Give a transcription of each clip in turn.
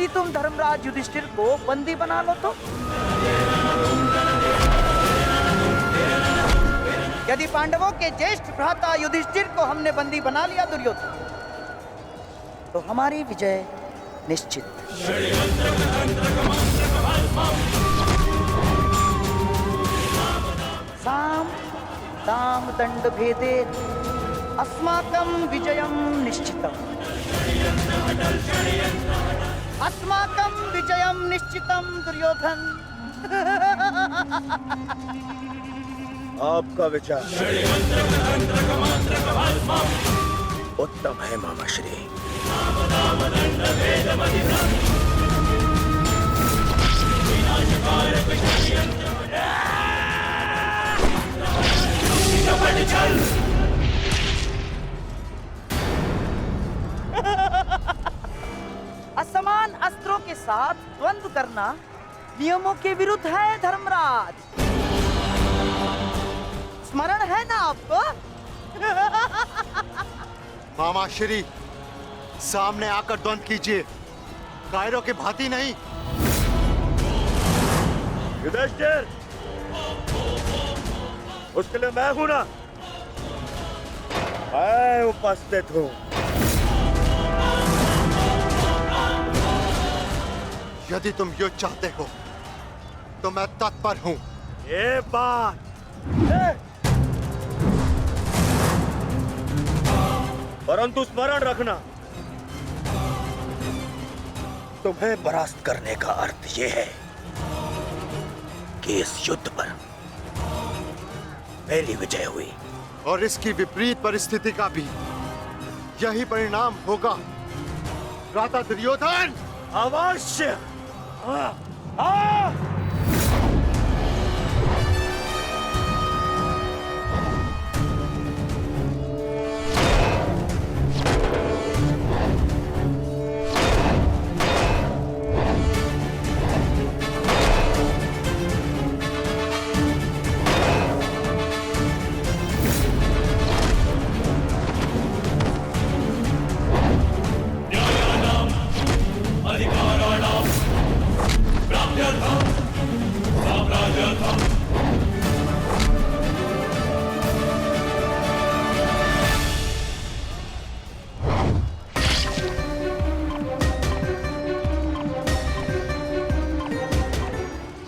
यदि तुम धर्मराज युधिष्ठिर को बंदी बना लो तो? यदि पांडवों के ज्येष्ठ भ्राता युधिष्ठिर को हमने बंदी बना लिया दुर्योधन, तो हमारी विजय निश्चित। साम दाम दंड भेदे अस्माकं विजयं निश्चितम्। अस्माकं विजयं निश्चितम् दुर्योधन। आपका विचार उत्तम है मामाश्री। असमान अस्त्रों के साथ द्वंद्व करना नियमों के विरुद्ध है धर्मराज। स्मरण है ना आपको? मामाश्री, सामने आकर द्वंद्व कीजिए, कायरों की भांति नहीं। युधिष्ठिर, उसके लिए मैं हूं ना, मैं उपस्थित हूं। यदि तुम युद्ध चाहते हो तो मैं तत्पर हूं। ये बात परंतु स्मरण रखना, तुम्हें परास्त करने का अर्थ यह है कि इस युद्ध पर मेरी विजय हुई, और इसकी विपरीत परिस्थिति का भी यही परिणाम होगा भ्राता दुर्योधन। अवश्य।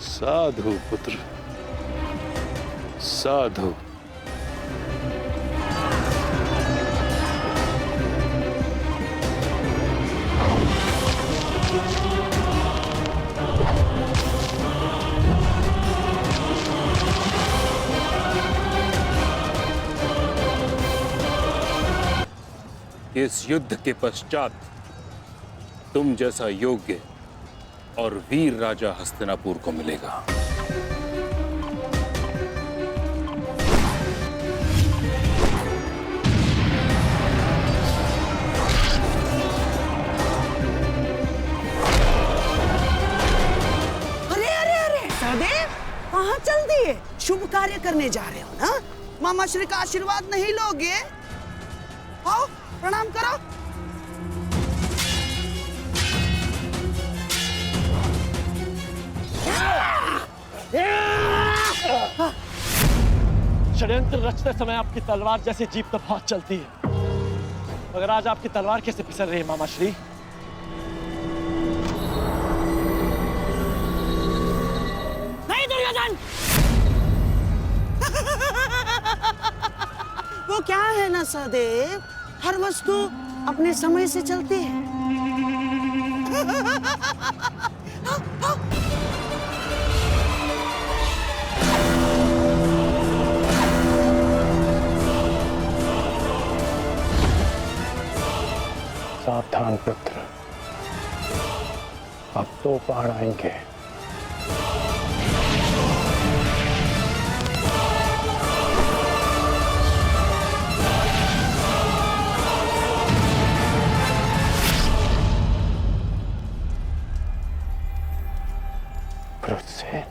साधु पुत्र, साधु। इस युद्ध के पश्चात तुम जैसा योग्य और वीर राजा हस्तिनापुर को मिलेगा। अरे अरे अरे सहदेव, कहाँ चल दिए? शुभ कार्य करने जा रहे हो ना? मामाश्री का आशीर्वाद नहीं लोगे? आओ प्रणाम करो। षड्यंत्र रचते समय आपकी तलवार जैसे जीप तो बहुत चलती है, मगर आज आपकी तलवार कैसे फिसल रही है मामाश्री? नहीं दुर्योधन, वो क्या है ना सहदेव, हर वस्तु अपने समय से चलती है। सावधान पुत्र, अब तो पहाड़ आएंगे। से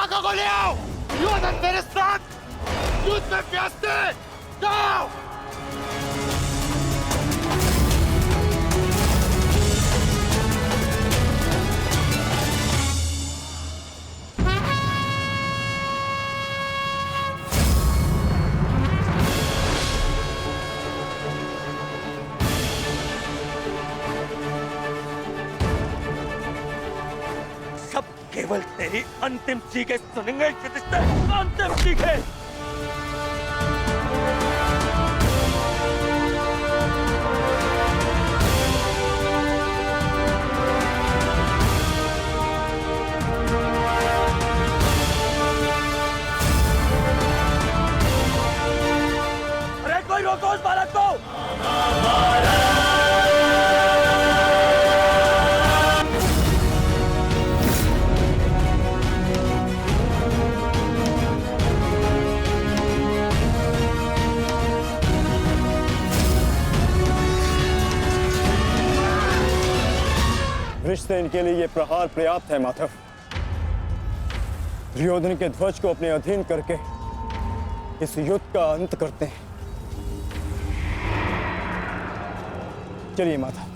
काका को ले आओ। दुर्योधन मेरे साथ युद्ध में व्यस्त है। जाओ। केवल तेरी अंतिम चीखें सुनेंगे युधिष्ठिर, अंतिम चीखें। अरे कोई रोको उस बालक को। वृषसेन के लिए ये प्रहार पर्याप्त है माधव। दुर्योधन के ध्वज को अपने अधीन करके इस युद्ध का अंत करते हैं। चलिए माधव।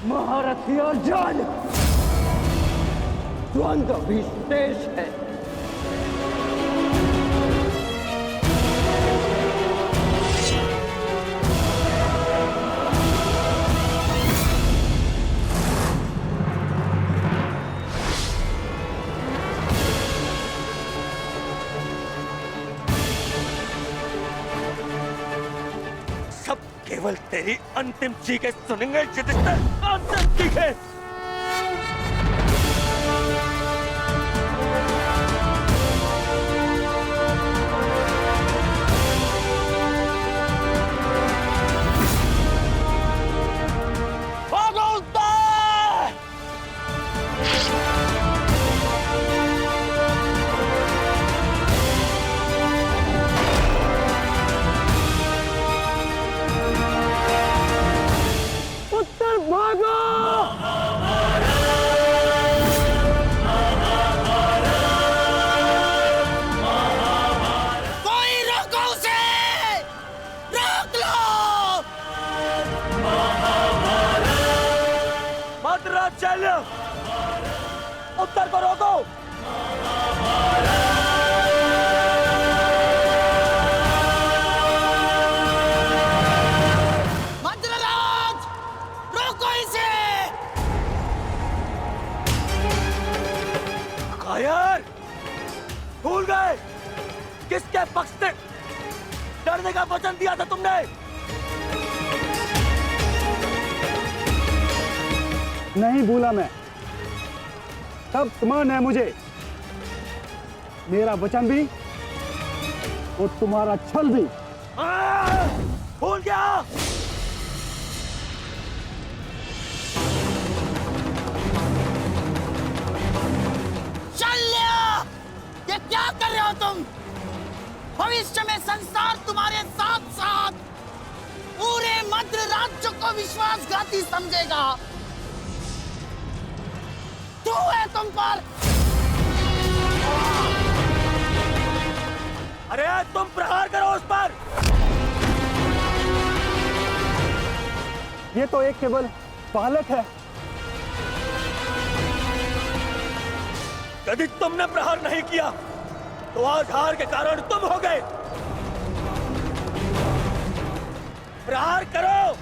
महारथी अर्जुन, द्वंद्व भी शेष है। केवल तेरी अंतिम चीखें सुनेंगे युधिष्ठिर, अंतिम चीखें। भागो उस पर! भागो! कोई रोको उसे! रोक लो! भद्राचल्य, उत्तर को रोको। यार, भूल गए किसके पक्ष से लड़ने का वचन दिया था तुमने? नहीं भूला मैं। सब समान है मुझे। मेरा वचन भी और तुम्हारा छल भी। भूल गया। ये क्या कर रहे हो तुम? भविष्य में संसार तुम्हारे साथ साथ पूरे मद्र राज्य को विश्वासघाती समझेगा। तू है तुम पर। अरे तुम प्रहार करो उस पर। ये तो एक केवल बालक है। यदि तुमने प्रहार नहीं किया तो आज हार के कारण तुम हो गए। प्रहार करो।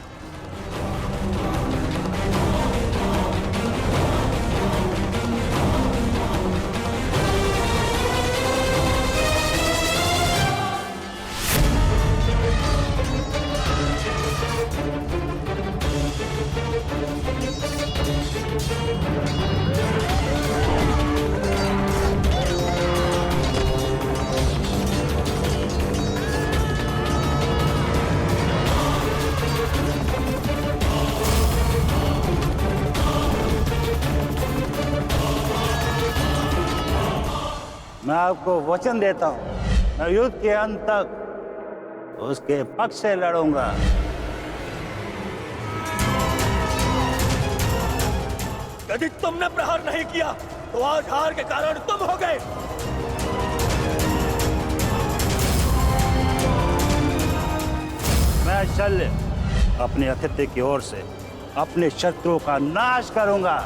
मैं आपको वचन देता हूं, मैं युद्ध के अंत तक उसके पक्ष से लड़ूंगा। यदि तुमने प्रहार नहीं किया तो आज हार के कारण तुम हो गए। मैं शल्य अपने अतिथि की ओर से अपने शत्रुओं का नाश करूंगा।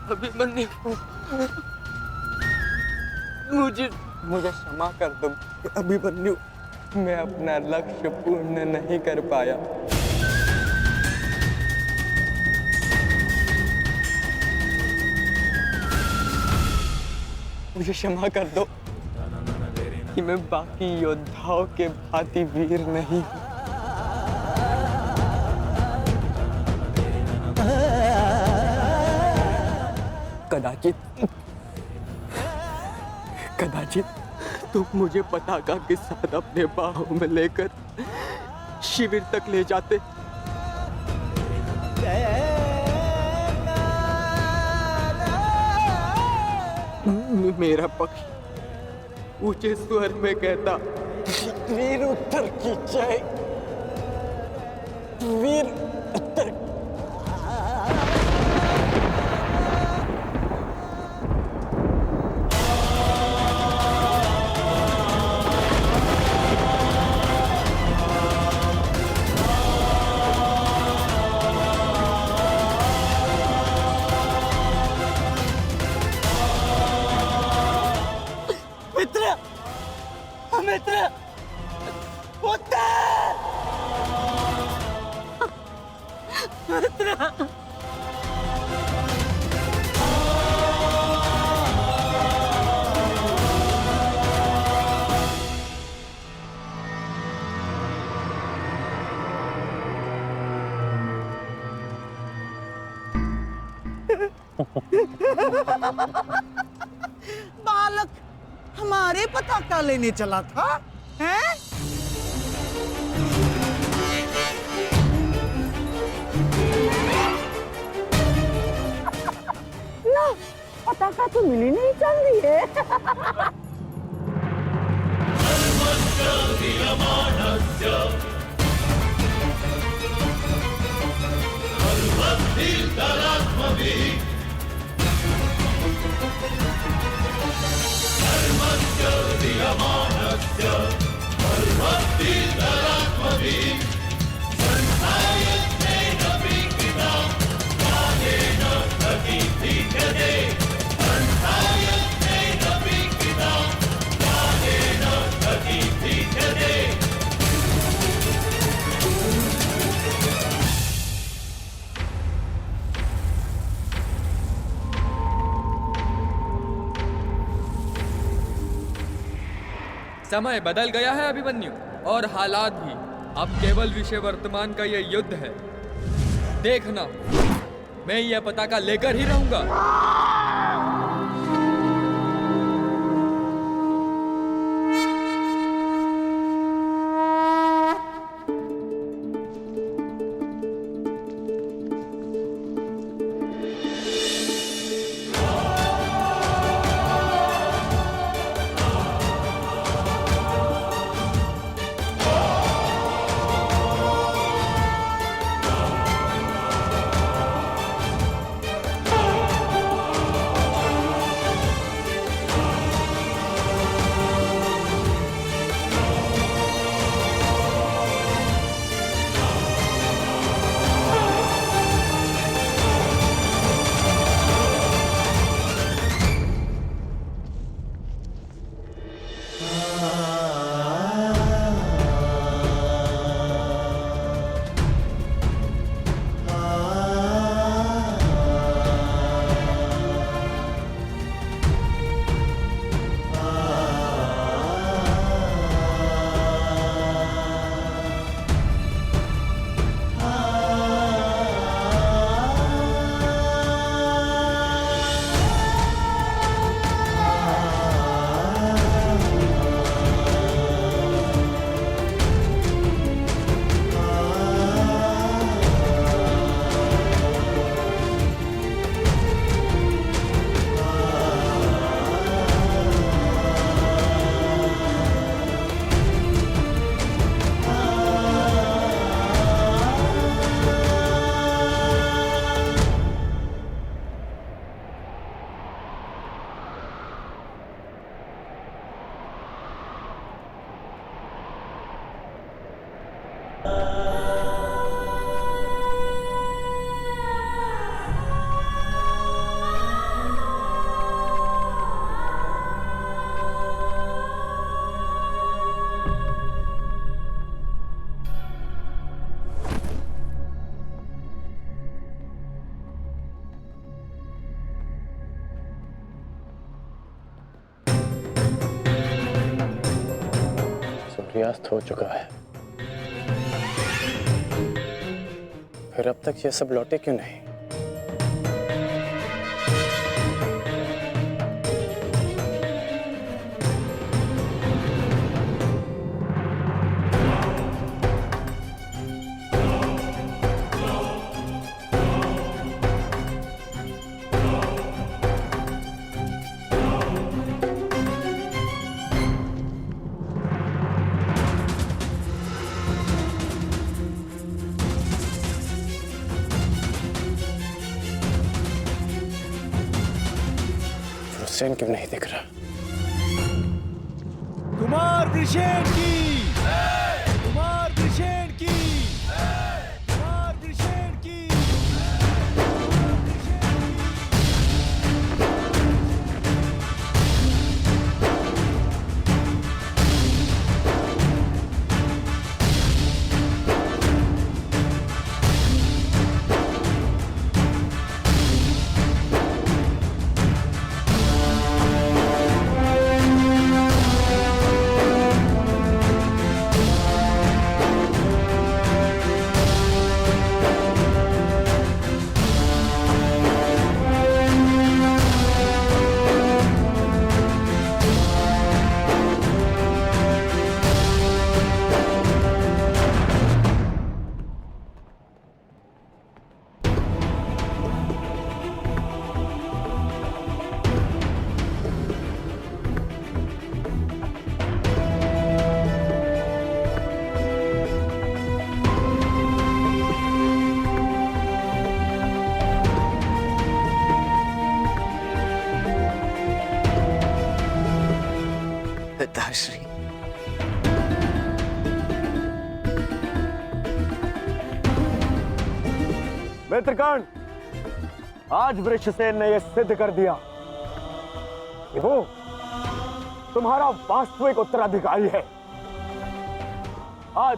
अभिमन्यु, मुझे क्षमा कर दो। अभिमन्यु, मैं अपना लक्ष्य पूर्ण नहीं कर पाया। मुझे क्षमा कर दो कि मैं बाकी योद्धाओं के भांति वीर नहीं हूं। कदाचित तुम मुझे पताका के साथ अपने बाहों में लेकर शिविर तक ले जाते। मेरा पक्ष ऊंचे स्वर में कहता, वीर उत्तर की जय, वीर उत्तर। मित्र, उत्तर! मित्र! बालक हमारे पताका लेने चला था, हैं? ना, पताका तो मिली नहीं चल रही है। समय बदल गया है अभिमन्यु, और हालात भी। अब केवल विषय वर्तमान का यह युद्ध है। देखना, मैं यह पताका लेकर ही रहूंगा। सूर्यास्त हो चुका है, फिर अब तक ये सब लौटे क्यों नहीं? हुसैन क्यों नहीं दिख रहा? कुमार वृषेण की, कुमार वृषेण की, कुमार वृषेण की। मित्रगण, आज वृषसेन ने यह सिद्ध कर दिया कि वो तुम्हारा वास्तविक उत्तराधिकारी है। आज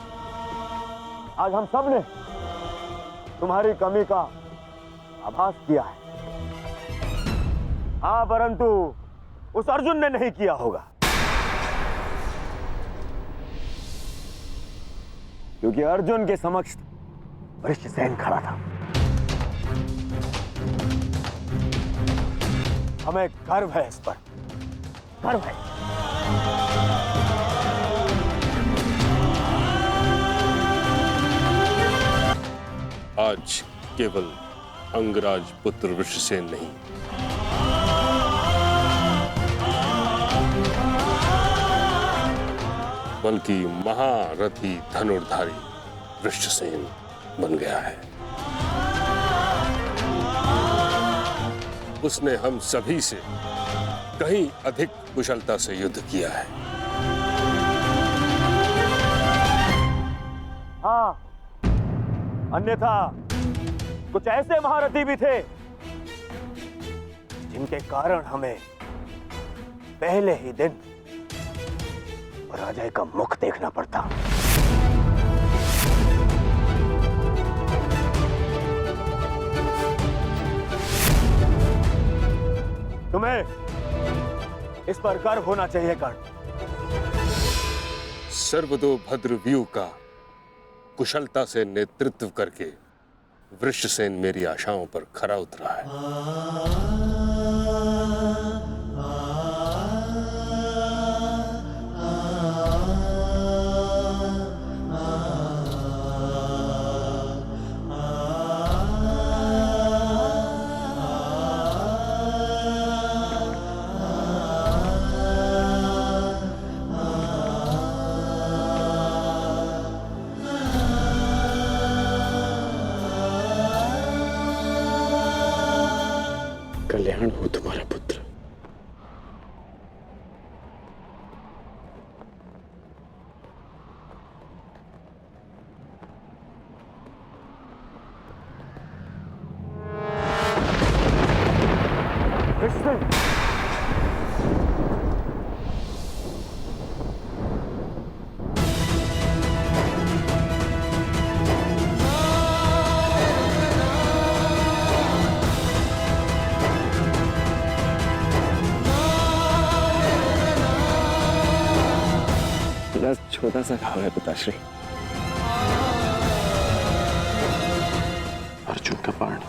हम सब ने तुम्हारी कमी का आभास किया है। हाँ, परंतु उस अर्जुन ने नहीं किया होगा, क्योंकि अर्जुन के समक्ष वृषसेन खड़ा था। हमें गर्व है, इस पर गर्व है। आज केवल अंगराज पुत्र वृषसेन नहीं, बल्कि महारथी धनुर्धारी वृषसेन बन गया है। उसने हम सभी से कहीं अधिक कुशलता से युद्ध किया है। हाँ, अन्यथा कुछ ऐसे महारथी भी थे जिनके कारण हमें पहले ही दिन पराजय का मुख देखना पड़ता। तुम्हें इस पर गर्व होना चाहिए कर्ण। सर्वतोभद्र व्यूह का कुशलता से नेतृत्व करके वृषसेन मेरी आशाओं पर खरा उतरा है। कल्याण हो तुम्हारा पुत्र। छोटा सा घाव है पिताश्री, अर्जुन का बाण।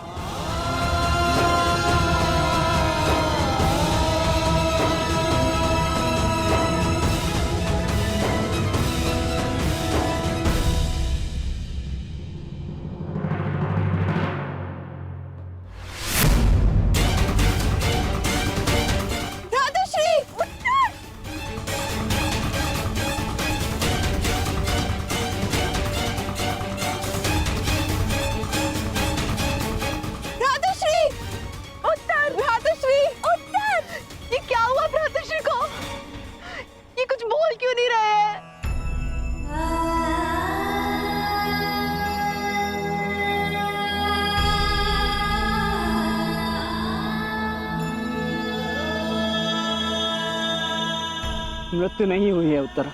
मृत्यु नहीं हुई है उत्तरा।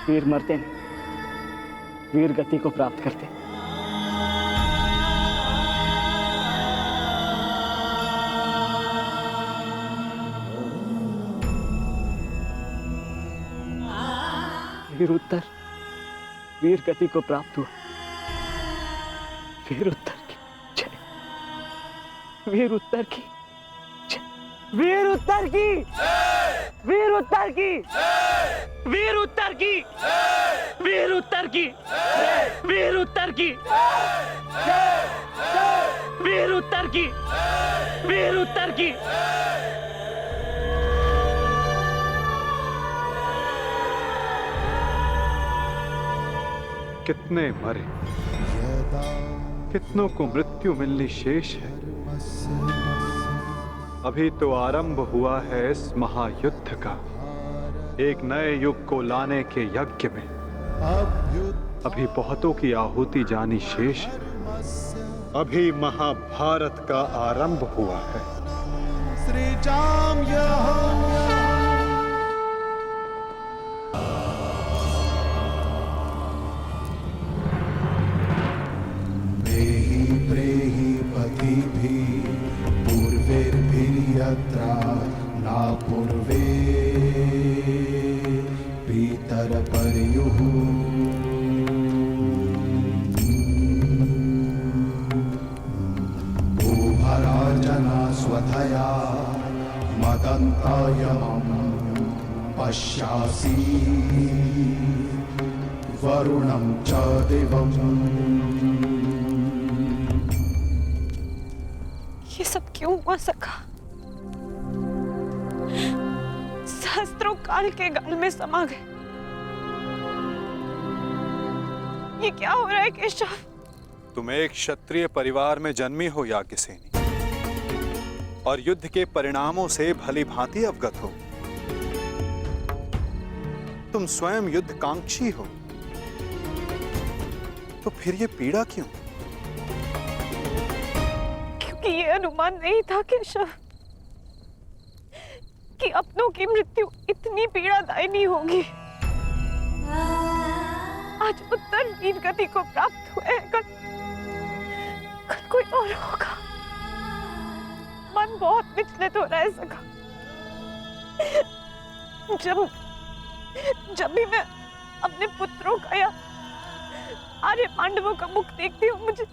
वीर मरते नहीं, वीर गति को प्राप्त करते। वीर उत्तर वीर गति को प्राप्त हुआ। वीर उत्तर की जय, वीर उत्तर की जय, वीर उत्तर की, वीर उत्तर की, वीर उत्तर की, वीर उत्तर की, वीर उत्तर की, वीर उत्तर की, वीर उत्तर की। कितने मरे, कितनों को मृत्यु मिलनी शेष है। अभी तो आरंभ हुआ है इस महायुद्ध का। एक नए युग को लाने के यज्ञ में अभी बहुतों की आहुति जानी शेष है। अभी महाभारत का आरंभ हुआ है। श्री जाम प्रेहि पति भी पूर्वेर्भिर्यत्रा ना पूर्वे पीतर पर्युः भूभराजना स्वधया मदन्तायमं पश्यासि वरुणं च दिवम्। ये सब क्यों हुआ सखा? सहस्त्रों काल के गाल में समा गए। ये क्या हो रहा है केशव? तुम एक क्षत्रिय परिवार में जन्मी हो याज्ञसेनी, और युद्ध के परिणामों से भली भांति अवगत हो। तुम स्वयं युद्ध कांक्षी हो, तो फिर ये पीड़ा क्यों? क्योंकि ये अनुमान नहीं था केशव कि अपनों की मृत्यु इतनी पीड़ादायी होगी। आज उत्तर वीर गति को प्राप्त हुए, कल कोई और होगा। मन बहुत विचलित हो रहा है सखा। जब भी मैं अपने पुत्रों का या आर्य पांडवों का मुख देखती हूँ, मुझे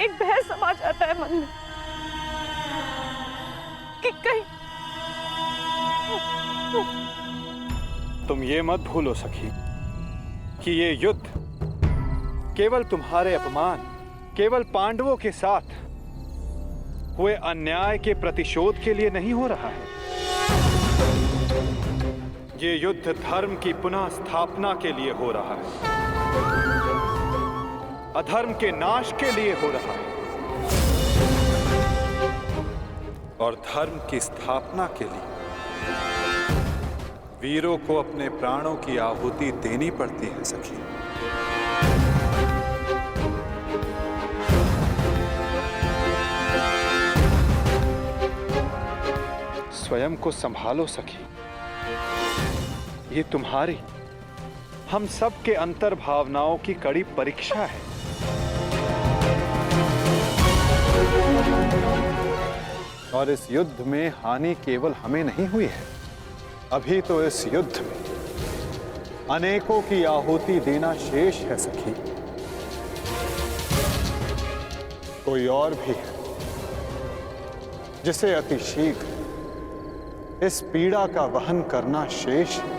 एक भय समा जाता है मन में कि कहीं। तुम ये मत भूलो सखी कि ये युद्ध केवल तुम्हारे अपमान, केवल पांडवों के साथ हुए अन्याय के प्रतिशोध के लिए नहीं हो रहा है। ये युद्ध धर्म की पुनः स्थापना के लिए हो रहा है, अधर्म के नाश के लिए हो रहा है। और धर्म की स्थापना के लिए वीरों को अपने प्राणों की आहुति देनी पड़ती है सखी। स्वयं को संभालो सखी। ये तुम्हारी, हम सब के अंतर भावनाओं की कड़ी परीक्षा है। और इस युद्ध में हानि केवल हमें नहीं हुई है, अभी तो इस युद्ध में अनेकों की आहुति देना शेष है सखी। कोई और भी है जिसे अति शीघ्र इस पीड़ा का वहन करना शेष है।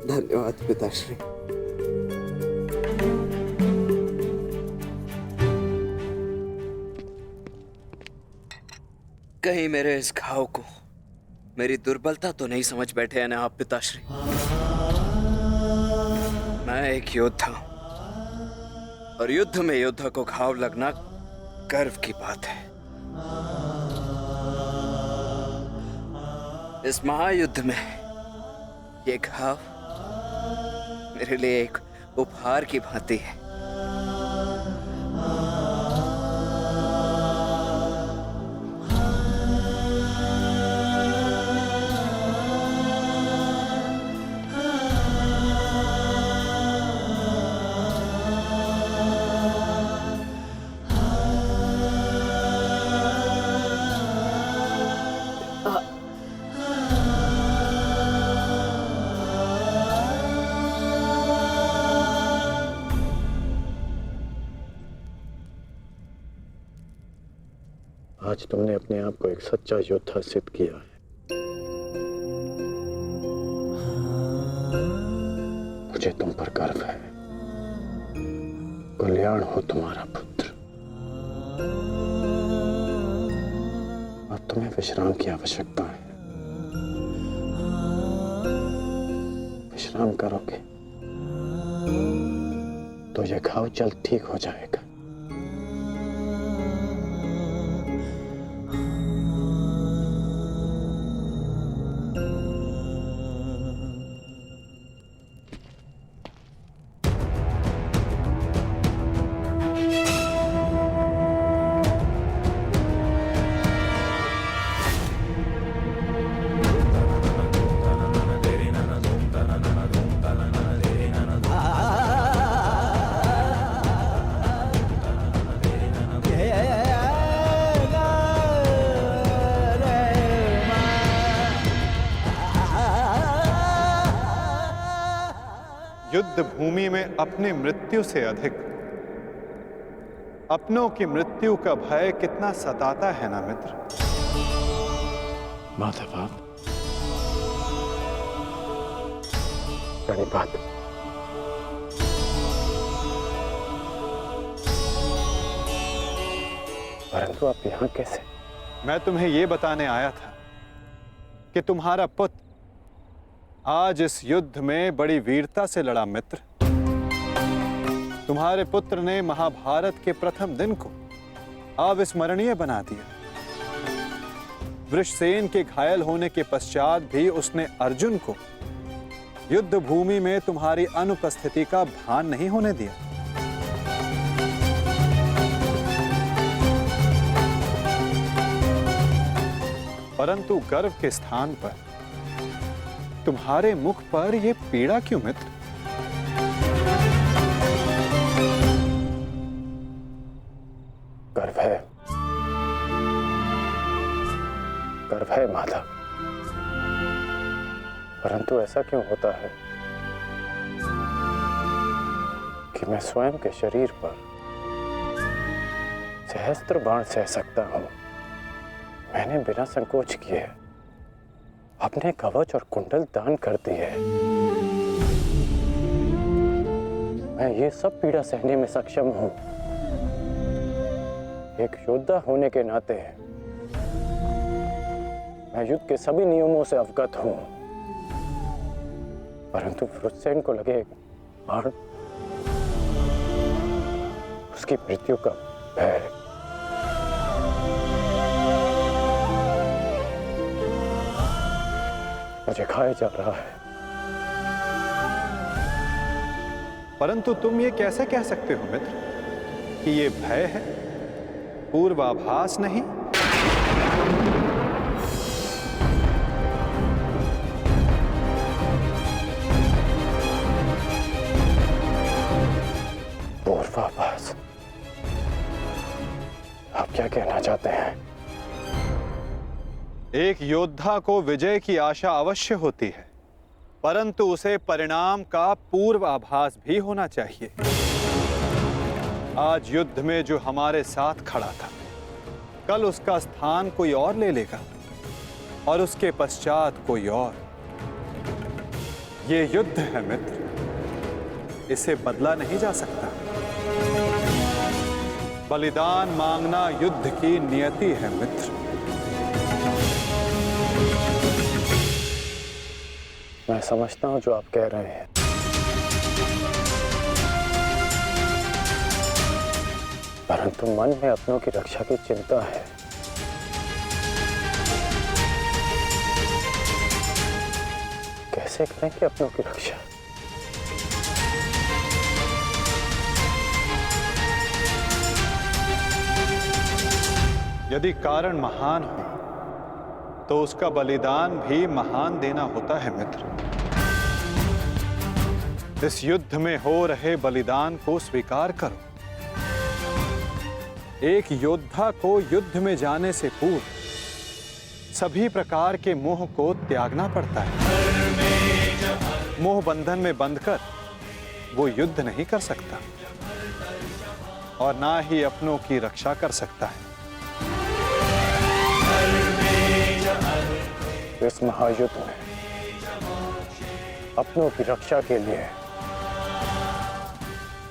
धन्यवाद पिताश्री। कहीं मेरे इस घाव को मेरी दुर्बलता तो नहीं समझ बैठे हैं ना आप पिताश्री? मैं एक योद्धा हूं और युद्ध में योद्धा को घाव लगना गर्व की बात है। इस महायुद्ध में ये घाव मेरे लिए एक उपहार की भांति है। आज तुमने अपने आप को एक सच्चा योद्धा सिद्ध किया है। मुझे तुम पर गर्व है। कल्याण हो तुम्हारा पुत्र। अब तुम्हें विश्राम की आवश्यकता है। विश्राम करोगे तो ये घाव जल्द ठीक हो जाएगा। युद्ध भूमि में अपनी मृत्यु से अधिक अपनों की मृत्यु का भय कितना सताता है ना मित्र। माधव आप बड़ी बात। परंतु आप यहां कैसे? मैं तुम्हें यह बताने आया था कि तुम्हारा पुत्र आज इस युद्ध में बड़ी वीरता से लड़ा मित्र। तुम्हारे पुत्र ने महाभारत के प्रथम दिन को अविस्मरणीय बना दिया। वृषसेन के घायल होने के पश्चात भी उसने अर्जुन को युद्ध भूमि में तुम्हारी अनुपस्थिति का भान नहीं होने दिया। परंतु गर्व के स्थान पर तुम्हारे मुख पर यह पीड़ा क्यों मित्र? गर्व है, गर्व है माधव। परंतु ऐसा क्यों होता है कि मैं स्वयं के शरीर पर सहस्त्र बाण सह सकता हूं। मैंने बिना संकोच किए अपने कवच और कुंडल दान कर दिए। मैं ये सब पीड़ा सहने में सक्षम हूं। एक योद्धा होने के नाते मैं युद्ध के सभी नियमों से अवगत हूं। परंतु वृषसेन को लगे बाण, उसकी मृत्यु का भय। मुझे खाया जा रहा है। परंतु तुम ये कैसे कह सकते हो मित्र कि ये भय है, पूर्वाभास नहीं? पूर्वाभास? आप क्या कहना चाहते हैं? एक योद्धा को विजय की आशा अवश्य होती है, परंतु उसे परिणाम का पूर्वाभास भी होना चाहिए। आज युद्ध में जो हमारे साथ खड़ा था, कल उसका स्थान कोई और ले लेगा और उसके पश्चात कोई और। ये युद्ध है मित्र, इसे बदला नहीं जा सकता। बलिदान मांगना युद्ध की नियति है मित्र। मैं समझता हूं जो आप कह रहे हैं, परंतु मन में अपनों की रक्षा की चिंता है। कैसे करेंगे अपनों की रक्षा? यदि कारण महान हो तो उसका बलिदान भी महान देना होता है मित्र। इस युद्ध में हो रहे बलिदान को स्वीकार करो। एक योद्धा को युद्ध में जाने से पूर्व सभी प्रकार के मोह को त्यागना पड़ता है। मोह बंधन में बंधकर वो युद्ध नहीं कर सकता और ना ही अपनों की रक्षा कर सकता है। इस महायुद्ध में अपनों की रक्षा के लिए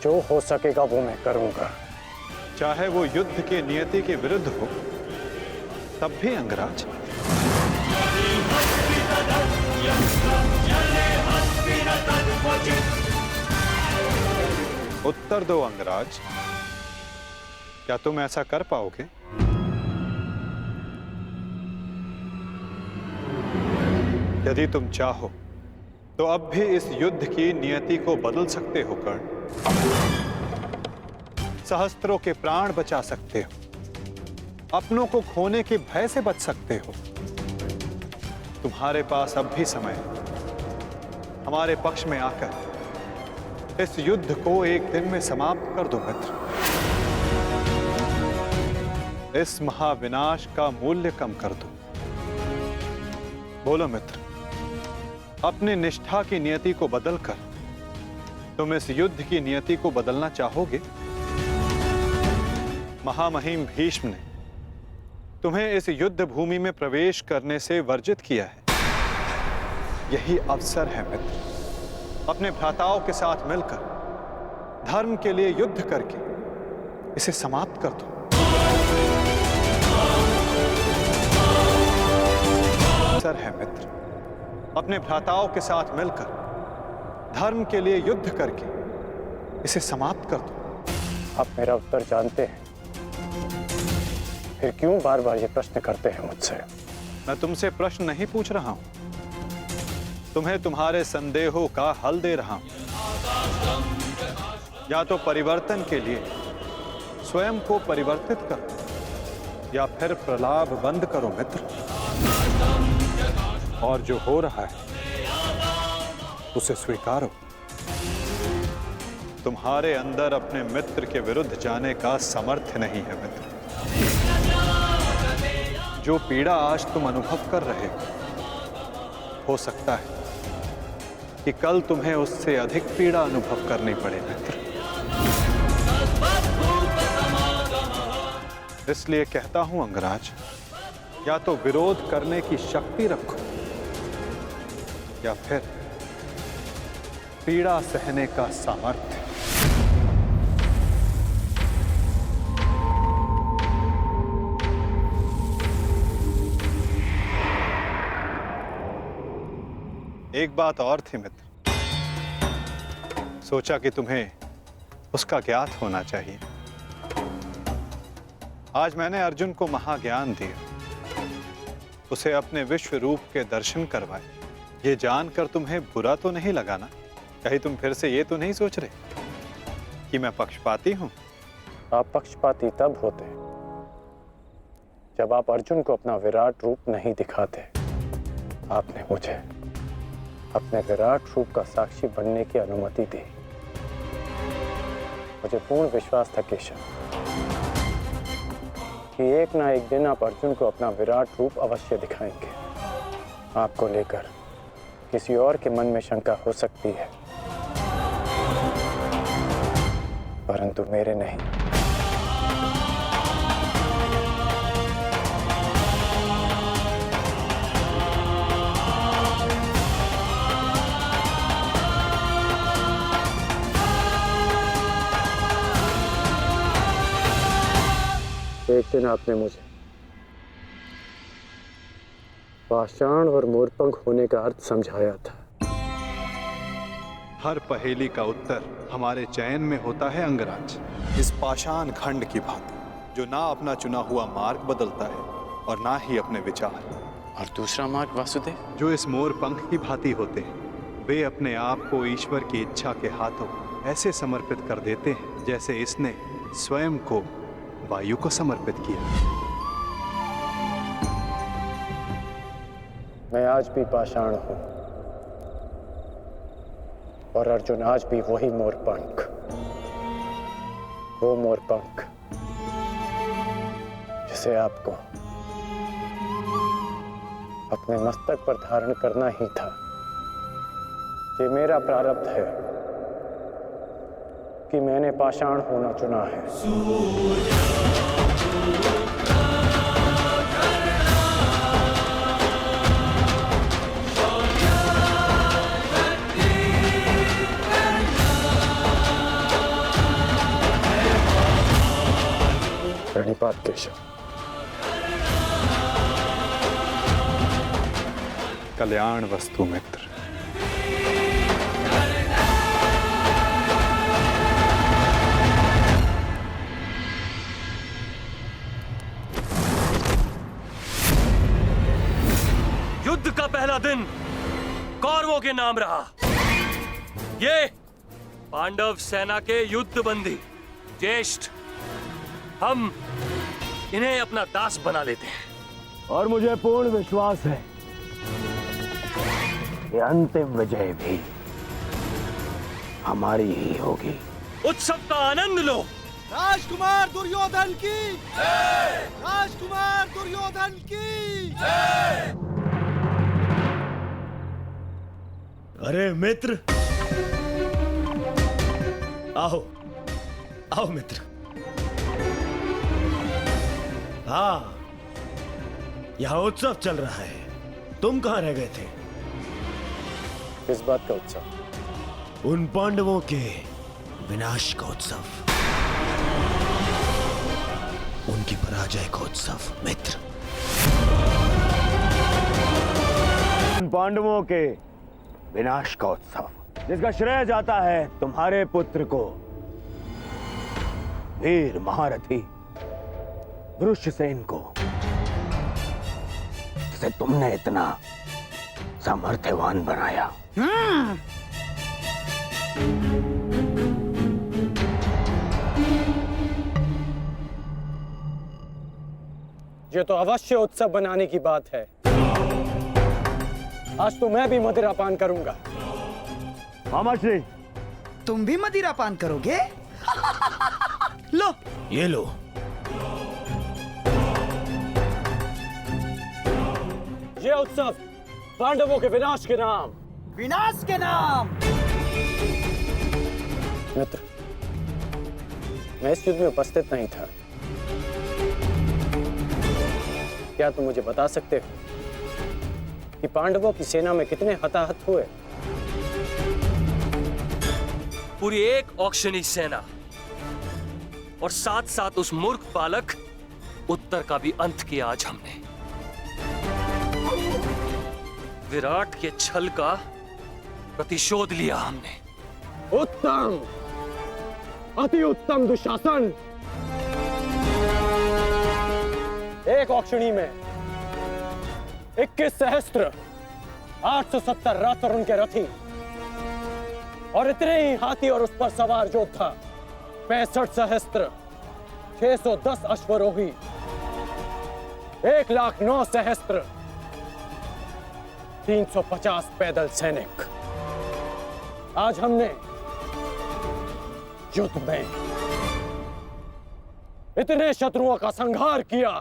जो हो सकेगा वो मैं करूंगा। चाहे वो युद्ध के नियति के विरुद्ध हो, तब भी अंगराज। जले उत्तर दो अंगराज, क्या तुम ऐसा कर पाओगे? यदि तुम चाहो तो अब भी इस युद्ध की नियति को बदल सकते हो कर्ण। सहस्त्रों के प्राण बचा सकते हो, अपनों को खोने के भय से बच सकते हो। तुम्हारे पास अब भी समय है। हमारे पक्ष में आकर इस युद्ध को एक दिन में समाप्त कर दो मित्र। इस महाविनाश का मूल्य कम कर दो। बोलो मित्र, अपनी निष्ठा की नियति को बदलकर तुम इस युद्ध की नियति को बदलना चाहोगे? महामहिम भीष्म ने तुम्हें इस युद्ध भूमि में प्रवेश करने से वर्जित किया है। यही अवसर है मित्र, अपने भ्राताओं के साथ मिलकर धर्म के लिए युद्ध करके इसे समाप्त कर दो। अवसर है मित्र, अपने भ्राताओं के साथ मिलकर धर्म के लिए युद्ध करके इसे समाप्त कर दो। आप मेरा उत्तर जानते हैं, फिर क्यों बार बार ये प्रश्न करते हैं मुझसे? मैं तुमसे प्रश्न नहीं पूछ रहा हूं, तुम्हें तुम्हारे संदेहों का हल दे रहा हूं। या तो परिवर्तन के लिए स्वयं को परिवर्तित करो या फिर प्रलाप बंद करो मित्र। और जो हो रहा है उसे स्वीकारो। तुम्हारे अंदर अपने मित्र के विरुद्ध जाने का सामर्थ्य नहीं है मित्र। जो पीड़ा आज तुम अनुभव कर रहे हो सकता है कि कल तुम्हें उससे अधिक पीड़ा अनुभव करनी पड़े मित्र। इसलिए कहता हूं अंगराज, या तो विरोध करने की शक्ति रखो या फिर पीड़ा सहने का सामर्थ्य। एक बात और थी मित्र, सोचा कि तुम्हें उसका ज्ञात होना चाहिए। आज मैंने अर्जुन को महाज्ञान दिया, उसे अपने विश्व रूप के दर्शन करवाए। ये जानकर तुम्हें बुरा तो नहीं लगा ना? कहीं तुम फिर से ये तो नहीं सोच रहे कि मैं पक्षपाती हूं? आप पक्षपाती तब होते जब आप अर्जुन को अपना विराट रूप नहीं दिखाते। आपने मुझे अपने विराट रूप का साक्षी बनने की अनुमति दी। मुझे पूर्ण विश्वास था केशव कि एक ना एक दिन आप अर्जुन को अपना विराट रूप अवश्य दिखाएंगे। आपको लेकर किसी और के मन में शंका हो सकती है, परंतु मेरे नहीं। एक दिन आपने मुझे पाषाण और मोरपंख होने का अर्थ समझाया था। हर पहेली का उत्तर हमारे चयन में होता है अंगराज। इस पाषाण खंड की भांति, जो ना अपना चुना हुआ मार्ग बदलता है और ना ही अपने विचार। और दूसरा मार्ग वासुदेव, जो इस मोरपंख की भांति होते हैं, वे अपने आप को ईश्वर की इच्छा के हाथों ऐसे समर्पित कर देते हैं जैसे इसने स्वयं को वायु को समर्पित किया। मैं आज भी पाषाण हूं और अर्जुन आज भी वही मोरपंख। वो मोरपंख जिसे आपको अपने मस्तक पर धारण करना ही था। ये मेरा प्रारब्ध है कि मैंने पाषाण होना चुना है। प्रणिपात केशव। कल्याण वस्तु मित्र। पांडवों के नाम रहा। ये पांडव सेना के युद्ध बंदी ज्येष्ठ, हम इन्हें अपना दास बना लेते हैं। और मुझे पूर्ण विश्वास है कि अंतिम विजय भी हमारी ही होगी। उत्सव का आनंद लो। राजकुमार दुर्योधन की जय! राजकुमार दुर्योधन की जय! अरे मित्र, आओ आओ मित्र। हाँ, यहाँ उत्सव चल रहा है। तुम कहाँ रह गए थे? किस बात का उत्सव? उन पांडवों के विनाश का उत्सव, उनकी पराजय का उत्सव मित्र। उन पांडवों के विनाश का उत्सव जिसका श्रेय जाता है तुम्हारे पुत्र को, वीर महारथी वृषसेन को, जिसे तुमने इतना सामर्थ्यवान बनाया। ये तो अवश्य उत्सव बनाने की बात है। आज तो मैं भी मदिरा पान करूंगा। मछली, तुम भी मदिरा पान करोगे? लो, ये लो। ये उत्सव पांडवों के विनाश के नाम। विनाश के नाम। मित्र, मैं इस युद्ध में उपस्थित नहीं था। क्या तुम मुझे बता सकते हो कि पांडवों की सेना में कितने हताहत हुए? पूरी एक औक्षणी सेना और साथ साथ उस मूर्ख बालक उत्तर का भी अंत किया आज हमने। विराट के छल का प्रतिशोध लिया हमने। उत्तम, अति उत्तम दुशासन। एक औक्षणी में 21 सहस्त्र 870 रथ और उनके रथी और इतने ही हाथी और उस पर सवार योद्धा 65 सहस्त्र 610 अश्वरोही 1,09,000 सहस्त्र 350 पैदल सैनिक। आज हमने युद्ध में इतने शत्रुओं का संहार किया।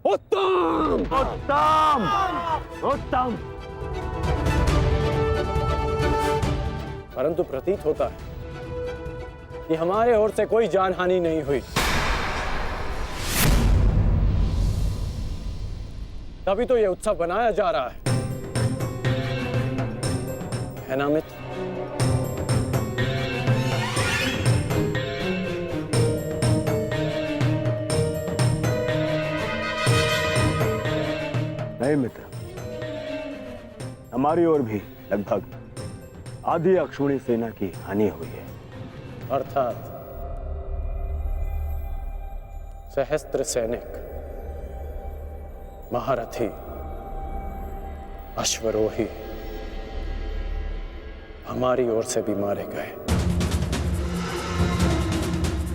उत्तम, उत्तम, उत्तम। परंतु प्रतीत होता है कि हमारे ओर से कोई जानहानि नहीं हुई। तभी तो यह उत्सव बनाया जा रहा है ना मित्र? नहीं मित्र, हमारी ओर भी लगभग आधी अक्षौणी सेना की हानि हुई है। अर्थात सहस्त्र सैनिक, महारथी, अश्वरोही हमारी ओर से भी मारे गए।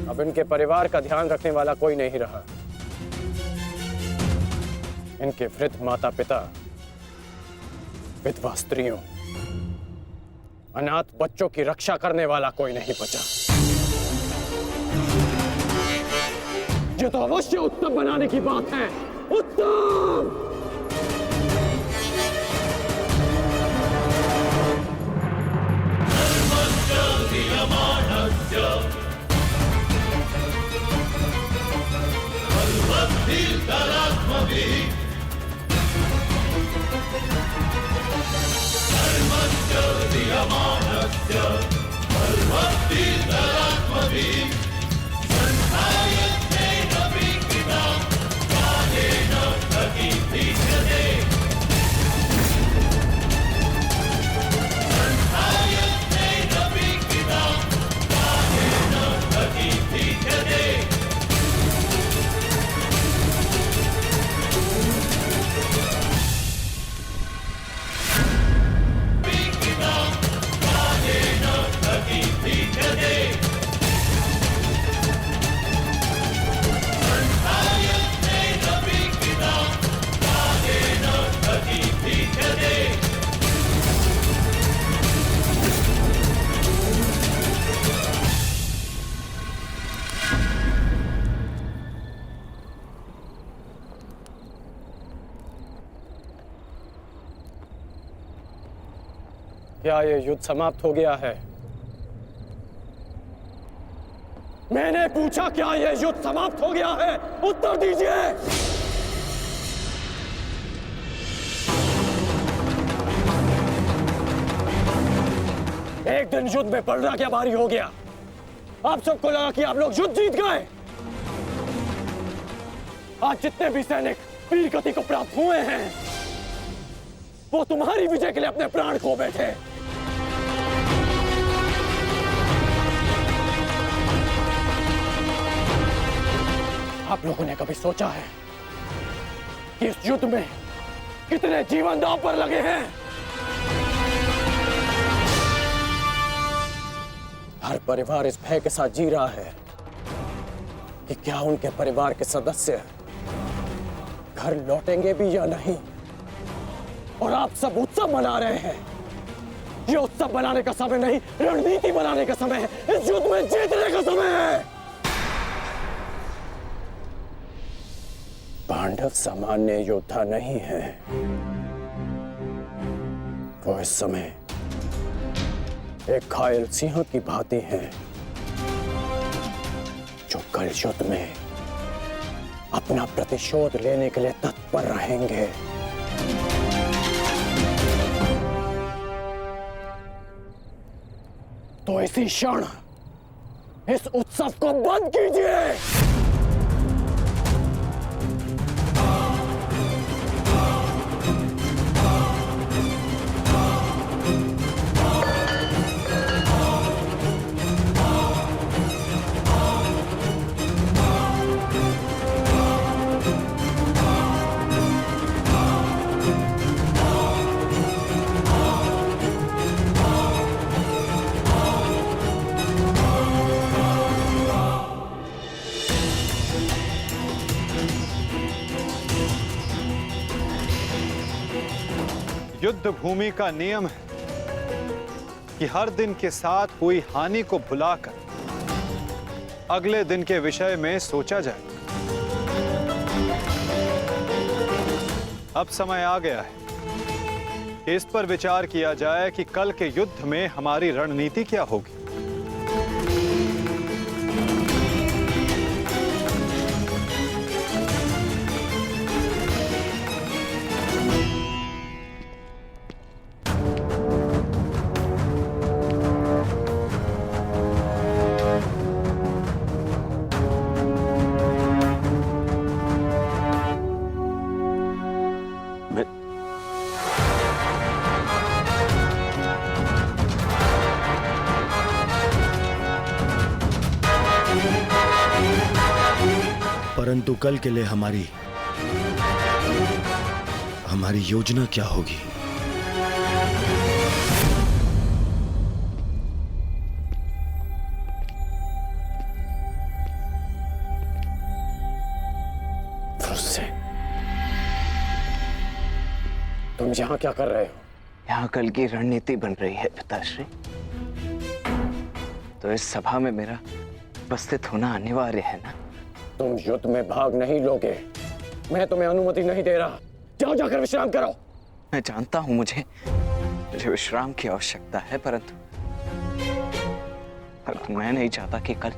अब इनके परिवार का ध्यान रखने वाला कोई नहीं रहा। इनके वृद्ध माता पिता, विधवा स्त्रियों, अनाथ बच्चों की रक्षा करने वाला कोई नहीं बचा। ये तो अवश्य उत्सव बनाने की बात है। उत्सव! क्या ये युद्ध समाप्त हो गया है? मैंने पूछा, क्या ये युद्ध समाप्त हो गया है? उत्तर दीजिए। एक दिन युद्ध में पलड़ा क्या भारी हो गया। आप सबको लगा कि आप लोग युद्ध जीत गए। आज जितने भी सैनिक वीर गति को प्राप्त हुए हैं, वो तुम्हारी विजय के लिए अपने प्राण खो बैठे। आप लोगों ने कभी सोचा है कि इस युद्ध में कितने जीवन दांव पर लगे हैं? हर परिवार इस भय के साथ जी रहा है कि क्या उनके परिवार के सदस्य घर लौटेंगे भी या नहीं। और आप सब उत्सव मना रहे हैं। ये उत्सव मनाने का समय नहीं, रणनीति बनाने का समय है। इस युद्ध में जीतने का समय है। पांडव सामान्य योद्धा नहीं है। वो इस समय एक घायल सिंह की भांति हैं, जो कल युद्ध में अपना प्रतिशोध लेने के लिए तत्पर रहेंगे। तो इसी क्षण इस उत्सव को बंद कीजिए। युद्ध भूमि का नियम है कि हर दिन के साथ हुई हानि को भुलाकर अगले दिन के विषय में सोचा जाए। अब समय आ गया है कि इस पर विचार किया जाए कि कल के युद्ध में हमारी रणनीति क्या होगी। परंतु कल के लिए हमारी योजना क्या होगी? तुम यहाँ क्या कर रहे हो? यहाँ कल की रणनीति बन रही है पिताश्री। तो इस सभा में मेरा उपस्थित होना अनिवार्य है ना। तुम युद्ध में भाग नहीं लोगे। मैं तुम्हें अनुमति नहीं दे रहा। जाओ जाकर विश्राम करो। मैं जानता हूं मुझे विश्राम की आवश्यकता है, परंतु मैं नहीं चाहता कि कल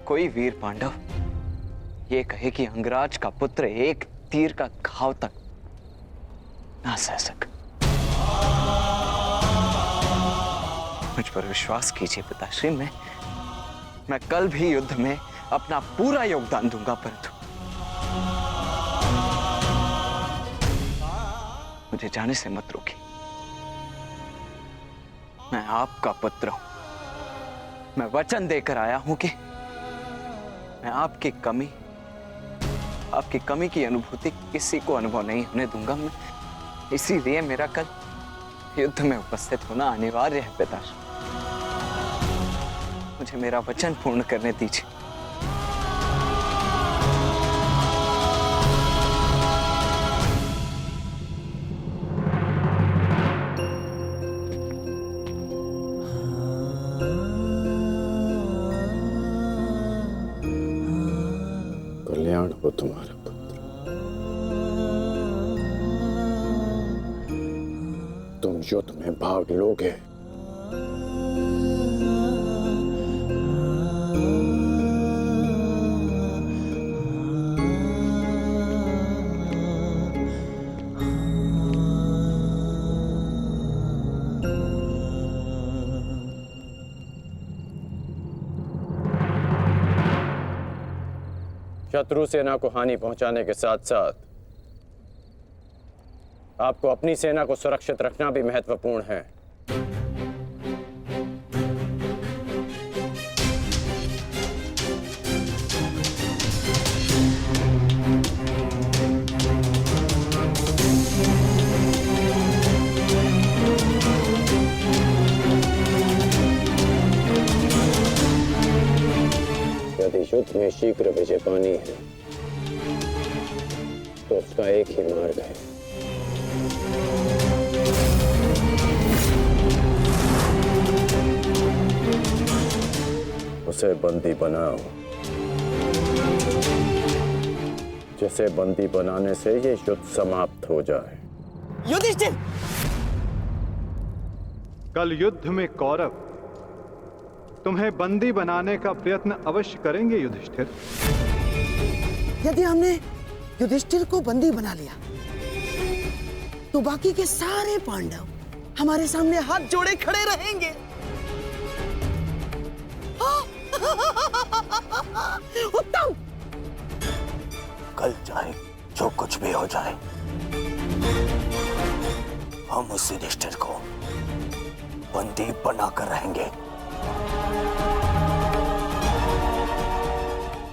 कोई वीर पांडव ये कहे कि अंगराज का पुत्र एक तीर का घाव तक ना सह सका। मुझ पर विश्वास कीजिए पिताश्री, मैं कल भी युद्ध में अपना पूरा योगदान दूंगा, परंतु मुझे जाने से मत रोकिए। मैं आपका पुत्र हूं। मैं वचन देकर आया हूं कि मैं आपकी कमी की अनुभूति किसी को अनुभव नहीं होने दूंगा। मैं इसीलिए मेरा कल युद्ध में उपस्थित होना अनिवार्य है पिताश्री। मुझे मेरा वचन पूर्ण करने दीजिए। कल्याण हो तुम्हारा पुत्र। तुम युद्ध में भाग लोगे। शत्रु सेना को हानि पहुंचाने के साथ साथ आपको अपनी सेना को सुरक्षित रखना भी महत्वपूर्ण है। यदि युद्ध में शीघ्र विजय पानी है तो उसका एक ही मार्ग है, उसे बंदी बनाओ। जिसे बंदी बनाने से ये युद्ध समाप्त हो जाए। युधिष्ठिर! कल युद्ध में कौरव तुम्हें बंदी बनाने का प्रयत्न अवश्य करेंगे युधिष्ठिर। यदि हमने युधिष्ठिर को बंदी बना लिया तो बाकी के सारे पांडव हमारे सामने हाथ जोड़े खड़े रहेंगे। उत्तम! कल चाहे जो कुछ भी हो जाए, हम उस युधिष्ठिर को बंदी बनाकर रहेंगे।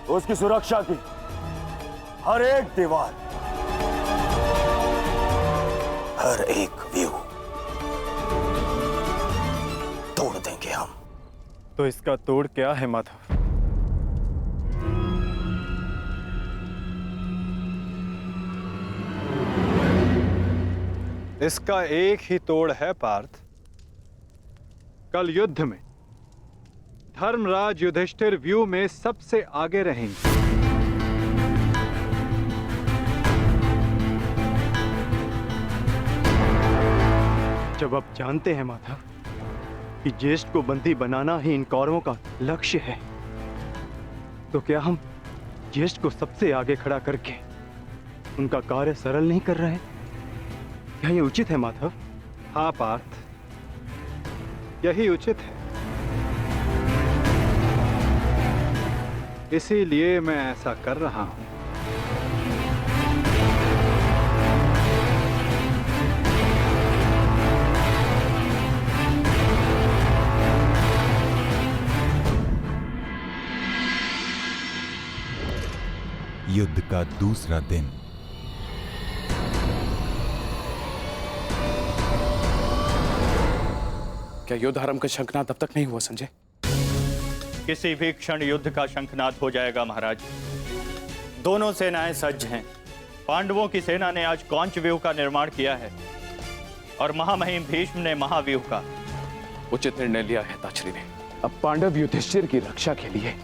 उसकी सुरक्षा की हर एक दीवार, हर एक व्यू तोड़ देंगे हम। तो इसका तोड़ क्या है माधव? इसका एक ही तोड़ है पार्थ। कल युद्ध में धर्मराज युधिष्ठिर व्यू में सबसे आगे रहेंगे। जब आप जानते हैं माधव कि ज्येष्ठ को बंदी बनाना ही इन कौरवों का लक्ष्य है, तो क्या हम ज्येष्ठ को सबसे आगे खड़ा करके उनका कार्य सरल नहीं कर रहे? क्या ये उचित है माधव? हाँ पार्थ, यही उचित है। इसीलिए मैं ऐसा कर रहा हूं। युद्ध का दूसरा दिन। क्या युद्ध आरंभ का शंखनाद तब तक नहीं हुआ संजय? किसी भी क्षण युद्ध का शंखनाद हो जाएगा महाराज। दोनों सेनाएं सज्ज हैं। पांडवों की सेना ने आज कौंच व्यूह का निर्माण किया है और महामहिम भीष्म ने महाव्यूह का। उचित निर्णय लिया है ताचरी ने। अब पांडव युधिष्ठिर की रक्षा के लिए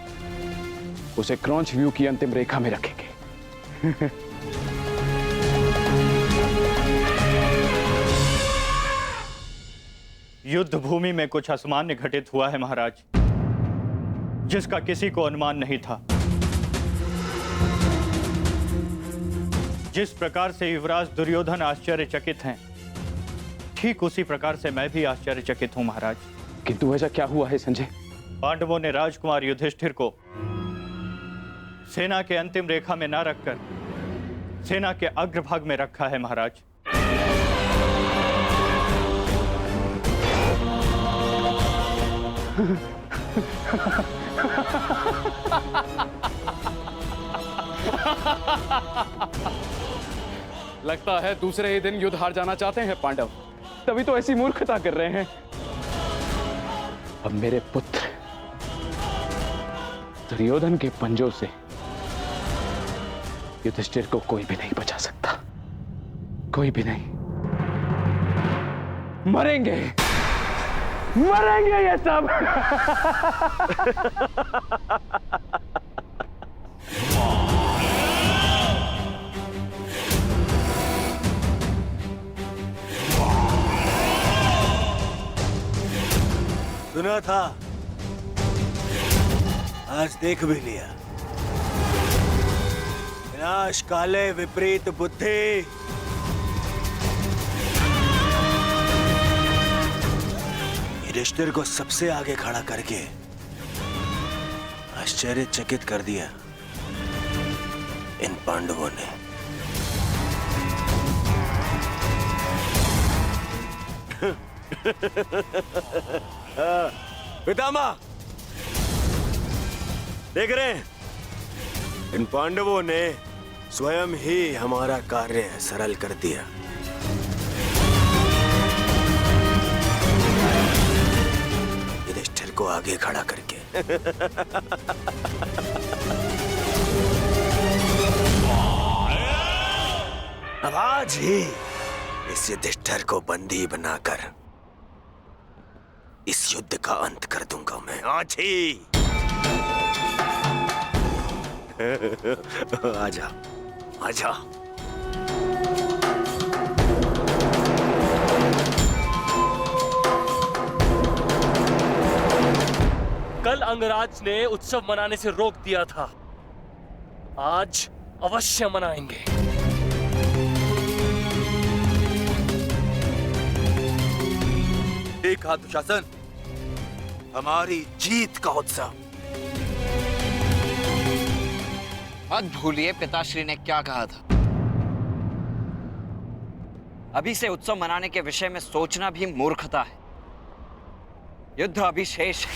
उसे क्रौंच व्यूह की अंतिम रेखा में रखेंगे। युद्ध भूमि में कुछ असामान्य घटित हुआ है महाराज, जिसका किसी को अनुमान नहीं था। जिस प्रकार से युवराज दुर्योधन आश्चर्यचकित हैं, ठीक उसी प्रकार से मैं भी आश्चर्यचकित हूं महाराज। किंतु ऐसा क्या हुआ है संजय? पांडवों ने राजकुमार युधिष्ठिर को सेना के अंतिम रेखा में न रखकर सेना के अग्रभाग में रखा है महाराज। लगता है दूसरे ही दिन युद्ध हार जाना चाहते हैं पांडव, तभी तो ऐसी मूर्खता कर रहे हैं। अब मेरे पुत्र दुर्योधन के पंजों से युधिष्ठिर को कोई भी नहीं बचा सकता, कोई भी नहीं। मरेंगे, मरेंगे ये सब। सुना था, आज देख भी लिया। विनाश काले विपरीत बुद्धि। युधिष्ठिर को सबसे आगे खड़ा करके आश्चर्यचकित कर दिया इन पांडवों ने। पितामह, देख रहे हैं, इन पांडवों ने स्वयं ही हमारा कार्य सरल कर दिया। युधिष्ठिर को आगे खड़ा करके। अब आज ही इस युधिष्ठिर को बंदी बनाकर इस युद्ध का अंत कर दूंगा मैं, आज ही। आजा, आजा। कल अंगराज ने उत्सव मनाने से रोक दिया था, आज अवश्य मनाएंगे। देखा दुशासन, हमारी जीत का उत्सव। मत भूलिए पिताश्री ने क्या कहा था। अभी से उत्सव मनाने के विषय में सोचना भी मूर्खता है। युद्ध अभी शेष है।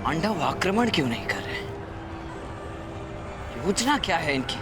पांडव आक्रमण क्यों नहीं कर रहे? योजना क्या है इनकी?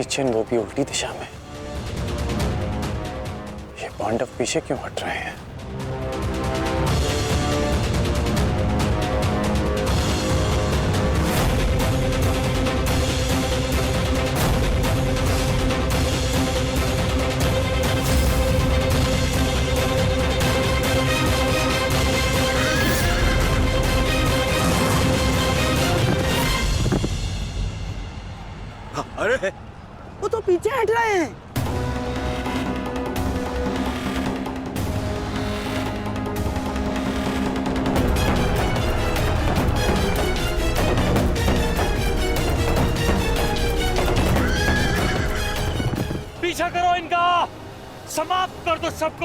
चिन्ह वो भी उल्टी दिशा में। ये पांडव पीछे क्यों हट रहे हैं? अरे वो तो पीछे हट रहे हैं। पीछा करो इनका, समाप्त कर दो सबको।